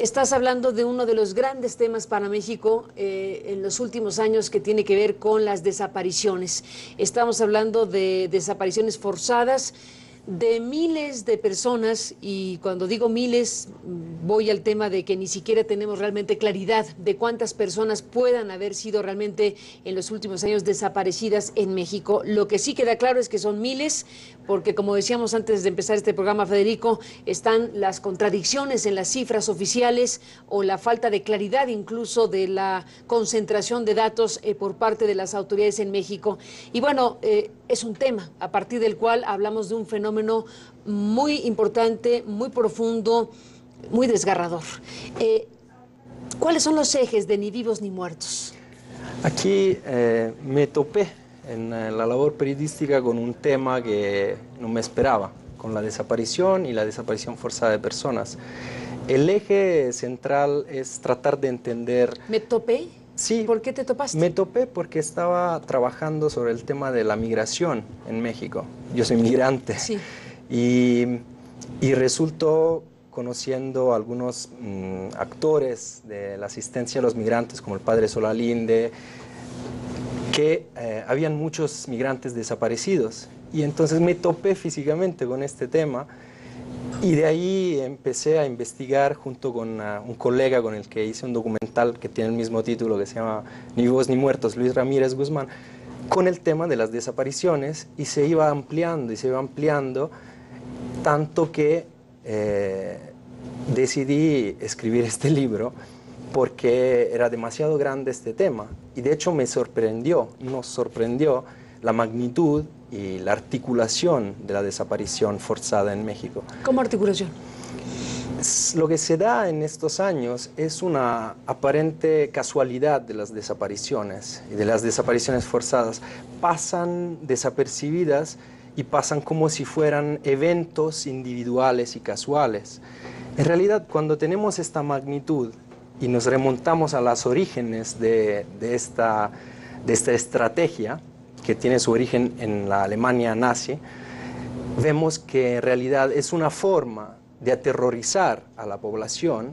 Estás hablando de uno de los grandes temas para México en los últimos años que tiene que ver con las desapariciones. Estamos hablando de desapariciones forzadas de miles de personas y cuando digo miles voy al tema de que ni siquiera tenemos realmente claridad de cuántas personas puedan haber sido realmente en los últimos años desaparecidas en México. Lo que sí queda claro es que son miles porque, como decíamos antes de empezar este programa, Federico, están las contradicciones en las cifras oficiales o la falta de claridad incluso de la concentración de datos por parte de las autoridades en México. Y bueno, es un tema a partir del cual hablamos de un fenómeno muy importante, muy profundo, muy desgarrador. ¿Cuáles son los ejes de Ni vivos ni muertos? Aquí me topé en la labor periodística con un tema que no me esperaba, con la desaparición y la desaparición forzada de personas. El eje central es tratar de entender... ¿Me topé? Sí. ¿Por qué te topaste? Me topé porque estaba trabajando sobre el tema de la migración en México. Yo soy migrante. Sí. Y resultó conociendo a algunos actores de la asistencia a los migrantes, como el padre Solalinde, que habían muchos migrantes desaparecidos. Y entonces me topé físicamente con este tema y de ahí empecé a investigar junto con un colega con el que hice un documental que tiene el mismo título, que se llama Ni vivos ni muertos, Luis Ramírez Guzmán, con el tema de las desapariciones, y se iba ampliando y se iba ampliando, tanto que decidí escribir este libro porque era demasiado grande este tema. Y de hecho nos sorprendió la magnitud y la articulación de la desaparición forzada en México. ¿Cómo articulación? Lo que se da en estos años es una aparente casualidad de las desapariciones y de las desapariciones forzadas. Pasan desapercibidas y pasan como si fueran eventos individuales y casuales. En realidad, cuando tenemos esta magnitud y nos remontamos a los orígenes de esta estrategia, que tiene su origen en la Alemania nazi, vemos que en realidad es una forma de aterrorizar a la población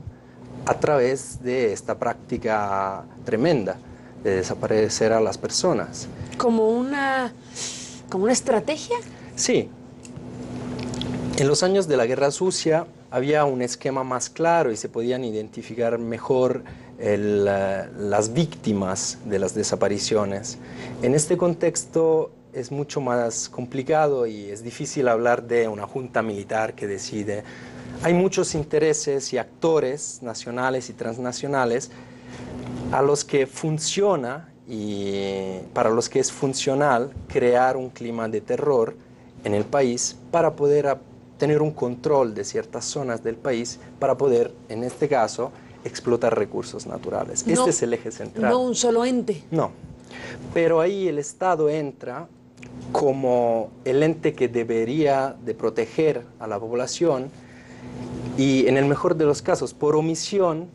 a través de esta práctica tremenda de desaparecer a las personas. ¿Como una estrategia? Sí. En los años de la Guerra Sucia había un esquema más claro y se podían identificar mejor las víctimas de las desapariciones. En este contexto es mucho más complicado y es difícil hablar de una junta militar que decide. Hay muchos intereses y actores nacionales y transnacionales a los que funciona y para los que es funcional crear un clima de terror en el país para poder tener un control de ciertas zonas del país, para poder, en este caso, explotar recursos naturales. No, este es el eje central. No un solo ente. No, pero ahí el Estado entra como el ente que debería de proteger a la población y, en el mejor de los casos, por omisión,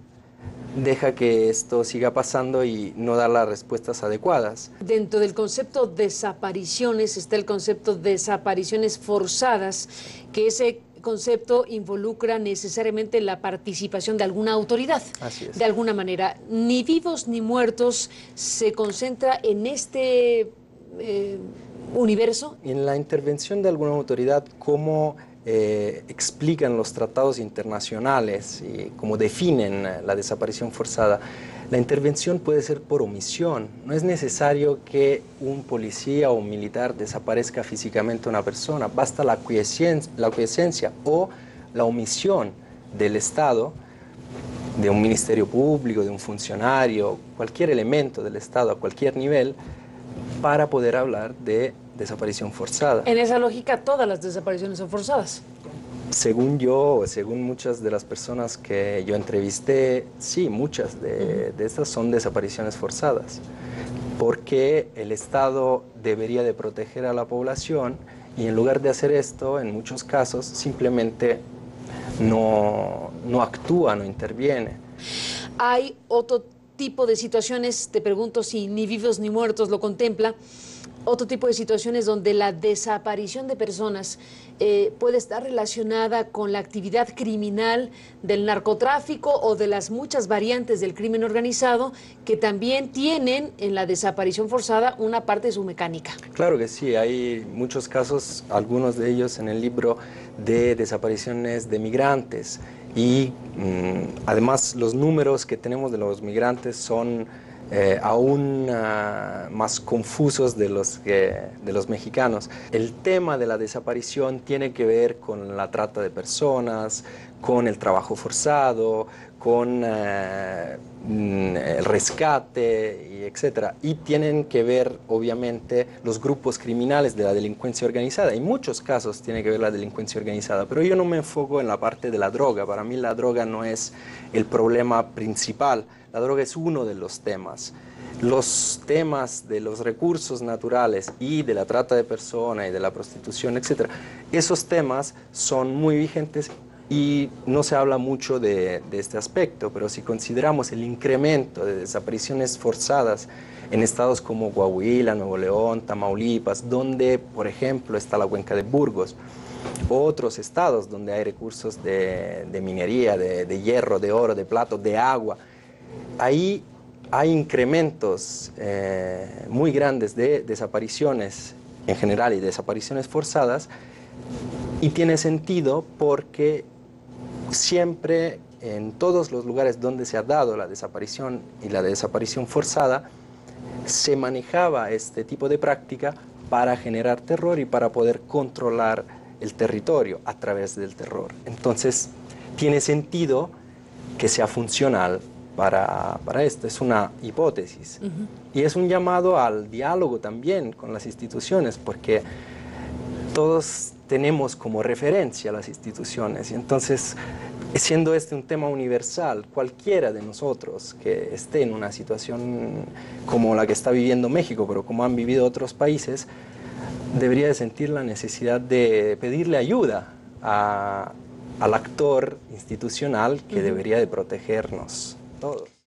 deja que esto siga pasando y no da las respuestas adecuadas. Dentro del concepto desapariciones está el concepto desapariciones forzadas, que ese concepto involucra necesariamente la participación de alguna autoridad. Así es. De alguna manera. Ni vivos ni muertos se concentra en este universo. En la intervención de alguna autoridad, ¿cómo explican los tratados internacionales y cómo definen la desaparición forzada? La intervención puede ser por omisión. No es necesario que un policía o un militar desaparezca físicamente a una persona. Basta la aquiescencia o la omisión del Estado, de un ministerio público, de un funcionario, cualquier elemento del Estado a cualquier nivel, para poder hablar de desaparición forzada. En esa lógica, todas las desapariciones son forzadas. Según yo, según muchas de las personas que yo entrevisté, sí, muchas de estas son desapariciones forzadas, porque el Estado debería de proteger a la población y en lugar de hacer esto, en muchos casos, simplemente no actúa, no interviene. Hay otro tipo de situaciones, te pregunto si Ni vivos ni muertos lo contempla, otro tipo de situaciones donde la desaparición de personas puede estar relacionada con la actividad criminal del narcotráfico o de las muchas variantes del crimen organizado que también tienen en la desaparición forzada una parte de su mecánica. Claro que sí, hay muchos casos, algunos de ellos en el libro, de desapariciones de migrantes y además los números que tenemos de los migrantes son aún más confusos de los mexicanos. El tema de la desaparición tiene que ver con la trata de personas, con el trabajo forzado, con el rescate, y etcétera. Y tienen que ver, obviamente, los grupos criminales de la delincuencia organizada. En muchos casos tiene que ver la delincuencia organizada, pero yo no me enfoco en la parte de la droga. Para mí la droga no es el problema principal. La droga es uno de los temas. Los temas de los recursos naturales y de la trata de personas y de la prostitución, etcétera, esos temas son muy vigentes y no se habla mucho de este aspecto, pero si consideramos el incremento de desapariciones forzadas en estados como Coahuila, Nuevo León, Tamaulipas, donde, por ejemplo, está la cuenca de Burgos, o otros estados donde hay recursos de minería, de hierro, de oro, de plata, de agua, ahí hay incrementos muy grandes de desapariciones en general y desapariciones forzadas, y tiene sentido porque siempre en todos los lugares donde se ha dado la desaparición y la desaparición forzada, se manejaba este tipo de práctica para generar terror y para poder controlar el territorio a través del terror. Entonces, tiene sentido que sea funcional para esto. Es una hipótesis. Y es un llamado al diálogo también con las instituciones, porque todos tenemos como referencia las instituciones. Y entonces, siendo este un tema universal, cualquiera de nosotros que esté en una situación como la que está viviendo México, pero como han vivido otros países, debería de sentir la necesidad de pedirle ayuda al actor institucional que debería de protegernos todos.